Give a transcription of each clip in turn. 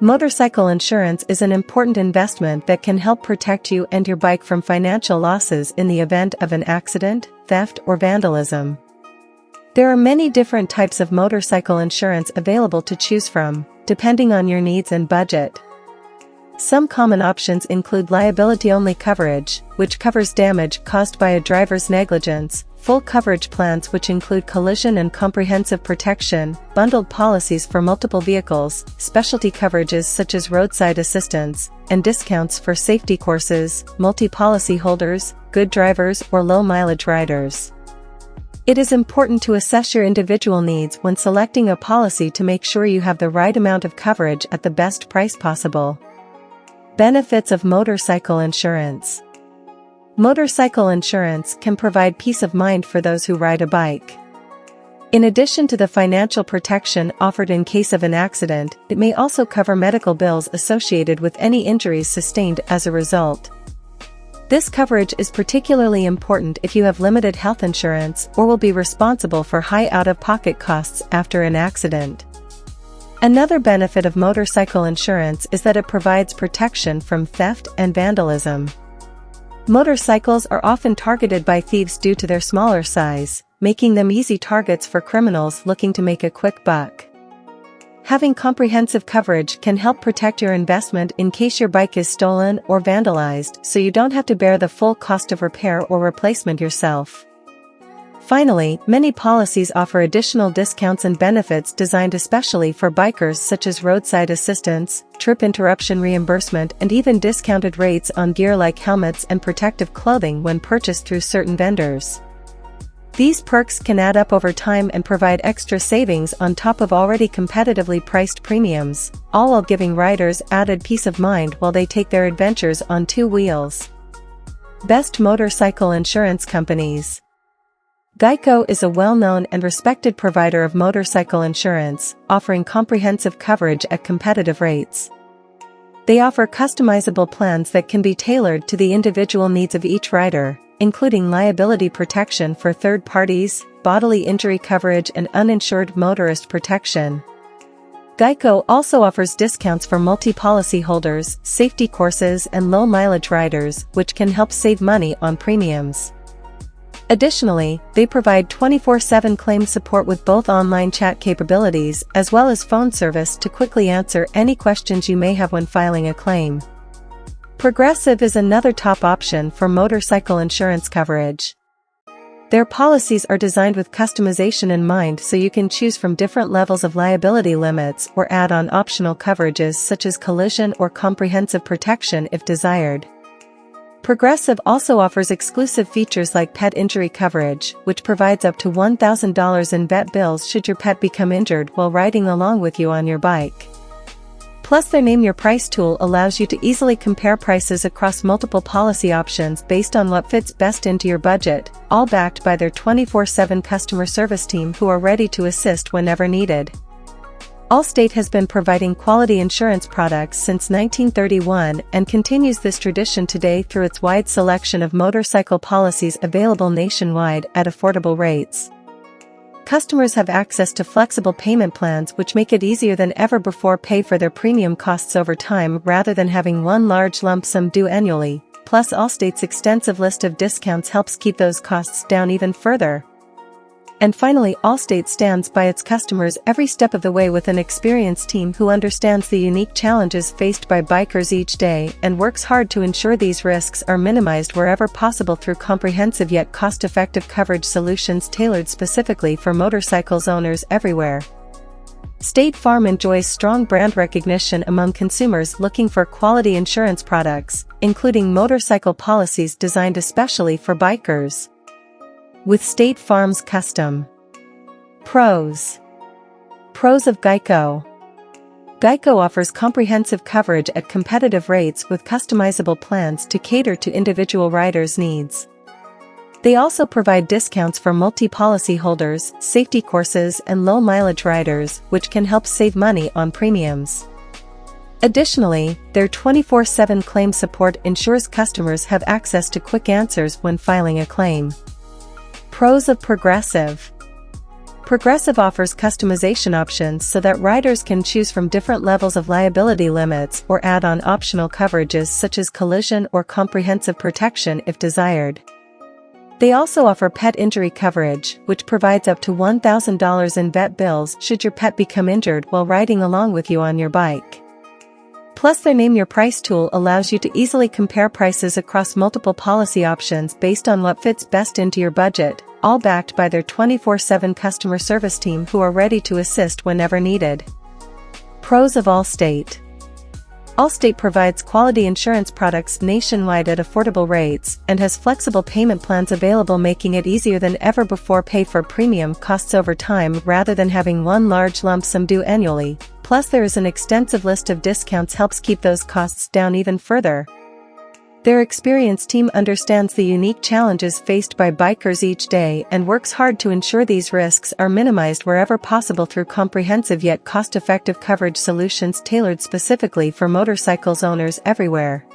Motorcycle insurance is an important investment that can help protect you and your bike from financial losses in the event of an accident, theft, or vandalism. There are many different types of motorcycle insurance available to choose from, depending on your needs and budget. Some common options include liability-only coverage, which covers damage caused by a driver's negligence, full coverage plans which include collision and comprehensive protection, bundled policies for multiple vehicles, specialty coverages such as roadside assistance, and discounts for safety courses, multi-policy holders, good drivers, or low-mileage riders. It is important to assess your individual needs when selecting a policy to make sure you have the right amount of coverage at the best price possible. Benefits of motorcycle insurance. Motorcycle insurance can provide peace of mind for those who ride a bike. In addition to the financial protection offered in case of an accident, it may also cover medical bills associated with any injuries sustained as a result. This coverage is particularly important if you have limited health insurance or will be responsible for high out-of-pocket costs after an accident. Another benefit of motorcycle insurance is that it provides protection from theft and vandalism. Motorcycles are often targeted by thieves due to their smaller size, making them easy targets for criminals looking to make a quick buck. Having comprehensive coverage can help protect your investment in case your bike is stolen or vandalized, so you don't have to bear the full cost of repair or replacement yourself. Finally, many policies offer additional discounts and benefits designed especially for bikers, such as roadside assistance, trip interruption reimbursement, and even discounted rates on gear like helmets and protective clothing when purchased through certain vendors. These perks can add up over time and provide extra savings on top of already competitively priced premiums, all while giving riders added peace of mind while they take their adventures on two wheels. Best motorcycle insurance companies. Geico is a well-known and respected provider of motorcycle insurance, offering comprehensive coverage at competitive rates. They offer customizable plans that can be tailored to the individual needs of each rider, including liability protection for third parties, bodily injury coverage, and uninsured motorist protection. Geico also offers discounts for multi-policy holders, safety courses, and low-mileage riders, which can help save money on premiums. Additionally, they provide 24/7 claim support with both online chat capabilities as well as phone service to quickly answer any questions you may have when filing a claim. Progressive is another top option for motorcycle insurance coverage. Their policies are designed with customization in mind, so you can choose from different levels of liability limits or add on optional coverages such as collision or comprehensive protection if desired. Progressive also offers exclusive features like pet injury coverage, which provides up to $1,000 in vet bills should your pet become injured while riding along with you on your bike. Plus, their Name Your Price tool allows you to easily compare prices across multiple policy options based on what fits best into your budget, all backed by their 24/7 customer service team who are ready to assist whenever needed. Allstate has been providing quality insurance products since 1931 and continues this tradition today through its wide selection of motorcycle policies available nationwide at affordable rates. Customers have access to flexible payment plans which make it easier than ever before pay for their premium costs over time rather than having one large lump sum due annually. Plus, Allstate's extensive list of discounts helps keep those costs down even further. And finally, Allstate stands by its customers every step of the way with an experienced team who understands the unique challenges faced by bikers each day and works hard to ensure these risks are minimized wherever possible through comprehensive yet cost-effective coverage solutions tailored specifically for motorcycles owners everywhere. State Farm enjoys strong brand recognition among consumers looking for quality insurance products, including motorcycle policies designed especially for bikers. With State Farm's custom. Pros. Pros of Geico. Geico offers comprehensive coverage at competitive rates with customizable plans to cater to individual riders' needs. They also provide discounts for multi-policy holders, safety courses, and low-mileage riders, which can help save money on premiums. Additionally, their 24/7 claim support ensures customers have access to quick answers when filing a claim. Pros of Progressive. Progressive offers customization options so that riders can choose from different levels of liability limits or add on optional coverages such as collision or comprehensive protection if desired. They also offer pet injury coverage, which provides up to $1,000 in vet bills should your pet become injured while riding along with you on your bike. Plus, their Name Your Price tool allows you to easily compare prices across multiple policy options based on what fits best into your budget, all backed by their 24/7 customer service team who are ready to assist whenever needed. Pros of Allstate. Allstate provides quality insurance products nationwide at affordable rates and has flexible payment plans available, making it easier than ever before. Pay for premium costs over time rather than having one large lump sum due annually. Plus, there is an extensive list of discounts helps keep those costs down even further. Their experienced team understands the unique challenges faced by bikers each day and works hard to ensure these risks are minimized wherever possible through comprehensive yet cost-effective coverage solutions tailored specifically for motorcycles owners everywhere.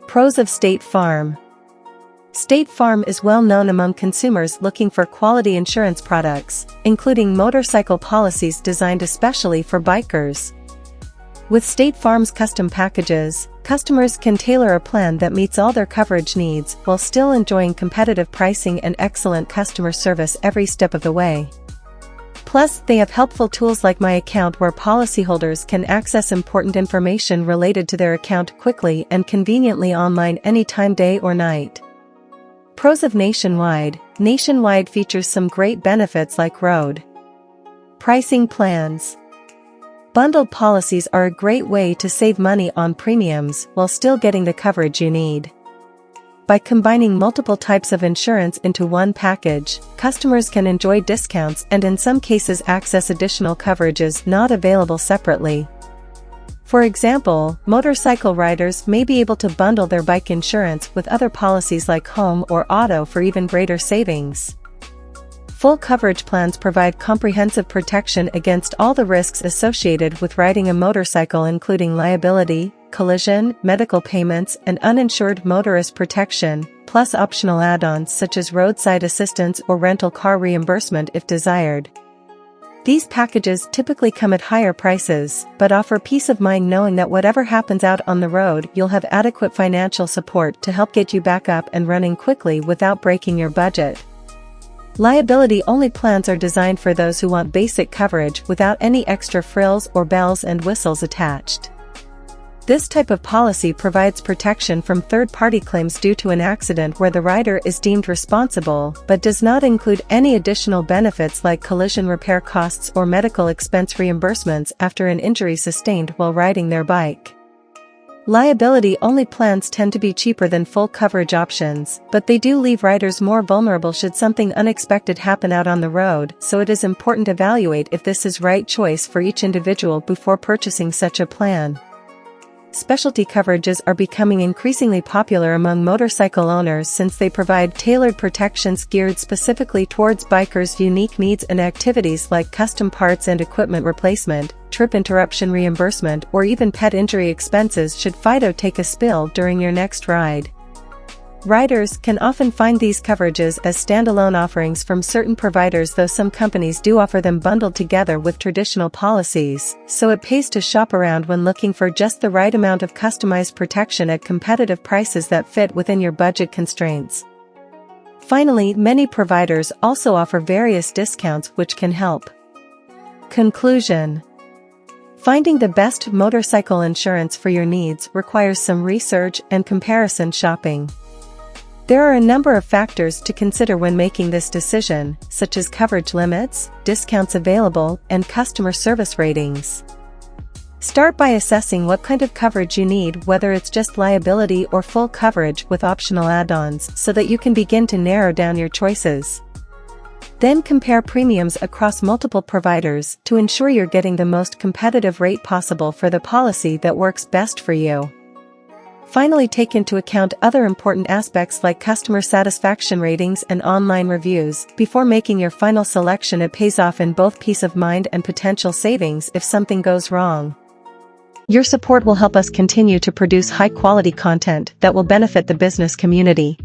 Pros of State Farm. State Farm is well known among consumers looking for quality insurance products, including motorcycle policies designed especially for bikers. With State Farm's custom packages, customers can tailor a plan that meets all their coverage needs while still enjoying competitive pricing and excellent customer service every step of the way. Plus, they have helpful tools like My Account where policyholders can access important information related to their account quickly and conveniently online anytime, day or night. Pros of Nationwide. Nationwide features some great benefits like road pricing plans. Bundled policies are a great way to save money on premiums while still getting the coverage you need. By combining multiple types of insurance into one package, customers can enjoy discounts and in some cases access additional coverages not available separately. For example, motorcycle riders may be able to bundle their bike insurance with other policies like home or auto for even greater savings. Full coverage plans provide comprehensive protection against all the risks associated with riding a motorcycle, including liability, collision, medical payments, and uninsured motorist protection, plus optional add-ons such as roadside assistance or rental car reimbursement if desired. These packages typically come at higher prices, but offer peace of mind knowing that whatever happens out on the road, you'll have adequate financial support to help get you back up and running quickly without breaking your budget. Liability-only plans are designed for those who want basic coverage without any extra frills or bells and whistles attached. This type of policy provides protection from third-party claims due to an accident where the rider is deemed responsible but does not include any additional benefits like collision repair costs or medical expense reimbursements after an injury sustained while riding their bike. Liability-only plans tend to be cheaper than full coverage options, but they do leave riders more vulnerable should something unexpected happen out on the road, so it is important to evaluate if this is right choice for each individual before purchasing such a plan. Specialty coverages are becoming increasingly popular among motorcycle owners since they provide tailored protections geared specifically towards bikers' unique needs and activities like custom parts and equipment replacement, trip interruption reimbursement, or even pet injury expenses should Fido take a spill during your next ride. Riders can often find these coverages as standalone offerings from certain providers, though some companies do offer them bundled together with traditional policies, so it pays to shop around when looking for just the right amount of customized protection at competitive prices that fit within your budget constraints. Finally, many providers also offer various discounts which can help. Conclusion. Finding the best motorcycle insurance for your needs requires some research and comparison shopping. There are a number of factors to consider when making this decision, such as coverage limits, discounts available, and customer service ratings. Start by assessing what kind of coverage you need, whether it's just liability or full coverage with optional add-ons, so that you can begin to narrow down your choices. Then compare premiums across multiple providers to ensure you're getting the most competitive rate possible for the policy that works best for you. Finally, take into account other important aspects like customer satisfaction ratings and online reviews before making your final selection. It pays off in both peace of mind and potential savings if something goes wrong. Your support will help us continue to produce high-quality content that will benefit the business community.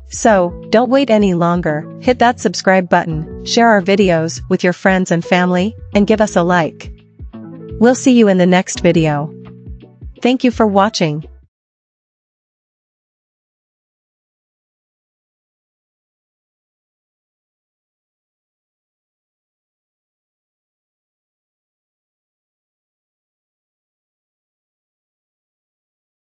So, don't wait any longer, hit that subscribe button, share our videos with your friends and family, and give us a like. We'll see you in the next video. Thank you for watching.